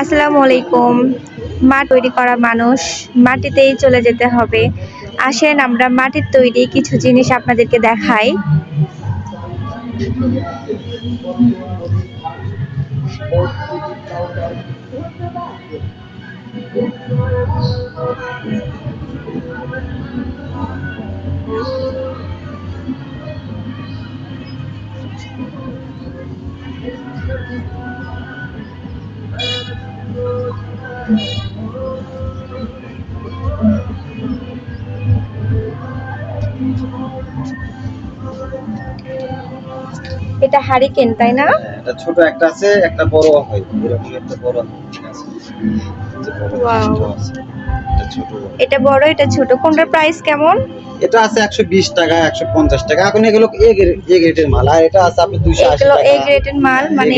আসসালামু আলাইকুম। মা তৈরি করা মানুষ, মাটিতেই চলে যেতে হবে। আসেন আমরা মাটির তৈরি কিছু জিনিস আপনাদেরকে দেখাই। এটা হারিকেন, তাই না? এটা ছোট একটা আছে, একটা বড় হয়, এরকম একটা বড় আছে। ওয়াও, এটা ছোট। এটা বড়, এটা ছোট। কোনটার প্রাইস কেমন? এটা আছে 120 টাকা, 150 টাকা। এখন এগুলো এ গ্রেডের মাল, আর এটা আছে আপনি 280 এগুলো টাকা। এ গ্রেডের মাল, মানে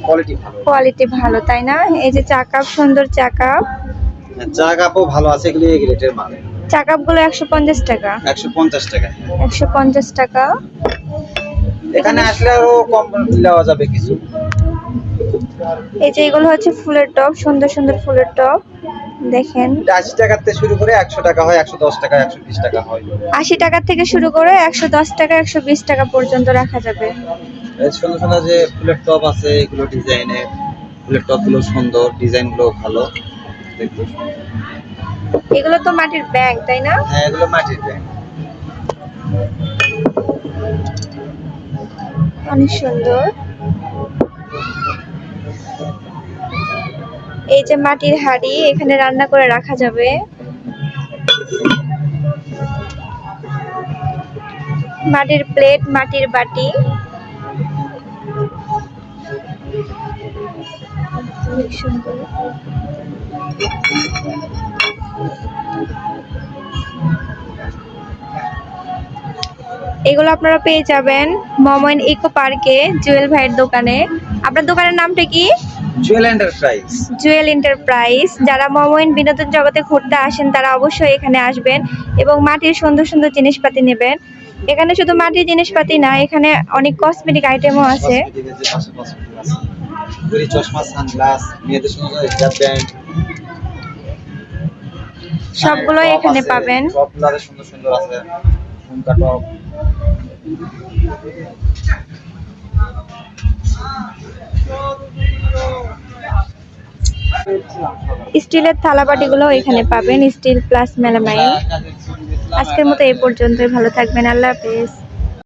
কোয়ালিটি ভালো। কোয়ালিটি ভালো, তাই না? এই যে চা কাপ, সুন্দর চা কাপ। চা কাপও ভালো আছে, এগুলো এ গ্রেডের মাল। চা কাপগুলো 150 টাকা। 150 টাকা। 150 টাকা। এখানে আসলে আরো কম দেওয়া যাবে কিছু। এই যে এগুলো হচ্ছে ফুলের টব, সুন্দর সুন্দর ফুলের টব। দেখেন, 80 টাকার থেকে শুরু করে 100 টাকা হয়, 110 টাকা, 120 টাকা হয়। 80 টাকা থেকে শুরু করে 110 টাকা, 120 টাকা পর্যন্ত রাখা যাবে। এই সুন্দর সুন্দর যে ফুলের টব আছে, এগুলো ডিজাইনের ফুলের টব গুলো সুন্দর, ডিজাইন গুলো ভালো দেখতে। এগুলো তো মাটির ব্যাগ, তাই না? হ্যাঁ, এগুলো মাটির ব্যাগ। অনেক সুন্দর। এই যে মাটির হাঁড়ি, এখানে রান্না করে রাখা যাবে। মাটির প্লেট, মাটির বাটি। অনেক সুন্দর। এগুলো আপনারা পেয়ে যাবেন মমইন ইকো পার্কে, জুয়েল ভাইয়ের দোকানে। আপনার দোকানের নামটা কি? জুয়েল এন্টারপ্রাইজ। জুয়েল এন্টারপ্রাইজ। যারা মমইন বিনোদন জগতে ঘুরতে আসেন তারা অবশ্যই এখানে আসবেন এবং মাটির সুন্দর সুন্দর জিনিসপাতি নেবেন। এখানে শুধু মাটির জিনিসপাতি না, এখানে অনেক কসমেটিক আইটেমও আছে। চশমা, সানগ্লাস, মেয়েদের সুন্দর হেয়ার ব্যান্ড, সবগুলোই এখানে পাবেন। টপলারে সুন্দর সুন্দর আছে, ঝুমকা টপ। স্টিলের থালাবাটিগুলো এখানে পাবেন, স্টিল প্লাস মেলামাইন। আজকের মতো এই পর্যন্তই। ভালো থাকবেন, আল্লাহ হাফেজ।